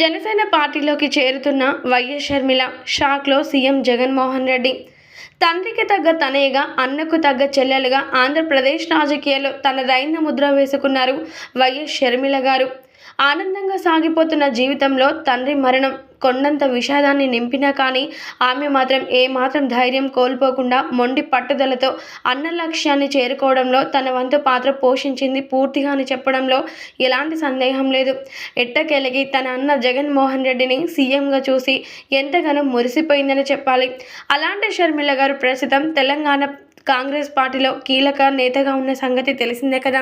జనసేన పార్టీలోకి చేరుతున్న వైఎస్ షర్మిల షాక్లో సీఎం జగన్మోహన్ రెడ్డి. తండ్రికి తగ్గ తనయ్యగా, అన్నకు తగ్గ చెల్లెలుగా ఆంధ్రప్రదేశ్ రాజకీయాల్లో తనదైన ముద్ర వేసుకున్నారు వైఎస్ షర్మిల గారు. ఆనందంగా సాగిపోతున్న జీవితంలో తండ్రి మరణం కొండంత విషాదాన్ని నింపినా కానీ ఆమె మాత్రం ఏమాత్రం ధైర్యం కోల్పోకుండా మొండి పట్టుదలతో అన్న లక్ష్యాన్ని చేరుకోవడంలో తన వంతు పాత్ర పోషించింది పూర్తిగా అని చెప్పడంలో ఎలాంటి సందేహం లేదు. ఎట్టకేలకి తన అన్న జగన్మోహన్ రెడ్డిని సీఎంగా చూసి ఎంతగానో మురిసిపోయిందని చెప్పాలి. అలాంటి షర్మిల గారు ప్రస్తుతం తెలంగాణ కాంగ్రెస్ పార్టీలో కీలక నేతగా ఉన్న సంగతి తెలిసిందే కదా.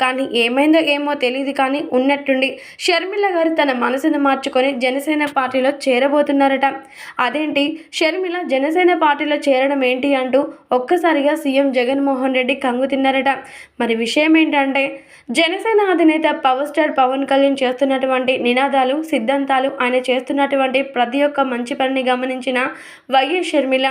కానీ ఏమైందో ఏమో తెలియదు కానీ ఉన్నట్టుండి షర్మిల గారు తన మనసును మార్చుకొని జనసేన పార్టీలో చేరబోతున్నారట. అదేంటి షర్మిల జనసేన పార్టీలో చేరడం ఏంటి అంటూ ఒక్కసారిగా సీఎం జగన్మోహన్ రెడ్డి కంగు తిన్నారట. మరి విషయం ఏంటంటే జనసేన అధినేత పవర్ స్టార్ పవన్ కళ్యాణ్ చేస్తున్నటువంటి నినాదాలు, సిద్ధాంతాలు, ఆయన చేస్తున్నటువంటి ప్రతి ఒక్క మంచి పనిని గమనించిన వైఎస్ షర్మిల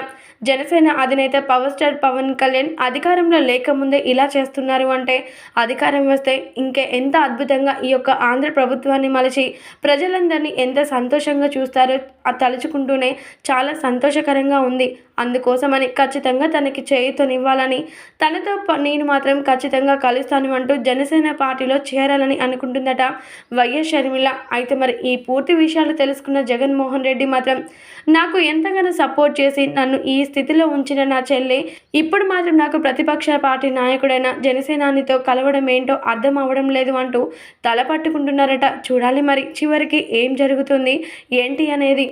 జనసేన అధినేత పవర్ స్టార్ పవన్ కళ్యాణ్ అధికారంలో లేకముందే ఇలా చేస్తున్నారు అంటే అధికారం వస్తే ఇంకే ఎంత అద్భుతంగా ఈ యొక్క ఆంధ్ర ప్రభుత్వాన్ని మలిచి ప్రజలందరినీ ఎంత సంతోషంగా చూస్తారో తలుచుకుంటూనే చాలా సంతోషకరంగా ఉంది. అందుకోసమని ఖచ్చితంగా తనకి చేయూతనివ్వాలని, తనతో నేను మాత్రం ఖచ్చితంగా కలుస్తాను అంటూ జనసేన పార్టీలో చేరాలని అనుకుంటుందట వైఎస్ షర్మిల. అయితే మరి ఈ పూర్తి విషయాలు తెలుసుకున్న జగన్మోహన్ రెడ్డి మాత్రం నాకు ఎంతగానో సపోర్ట్ చేసి నన్ను ఈ స్థితిలో ఉంచిన నా చెల్లి ఇప్పుడు మాత్రం నాకు ప్రతిపక్ష పార్టీ నాయకుడైన జనసేనానితో కలవడం ఏంటో అర్థం అవ్వడం లేదు అంటూ తల పట్టుకుంటున్నారట. చూడాలి మరి చివరికి ఏం జరుగుతుంది ఏంటి అనేది.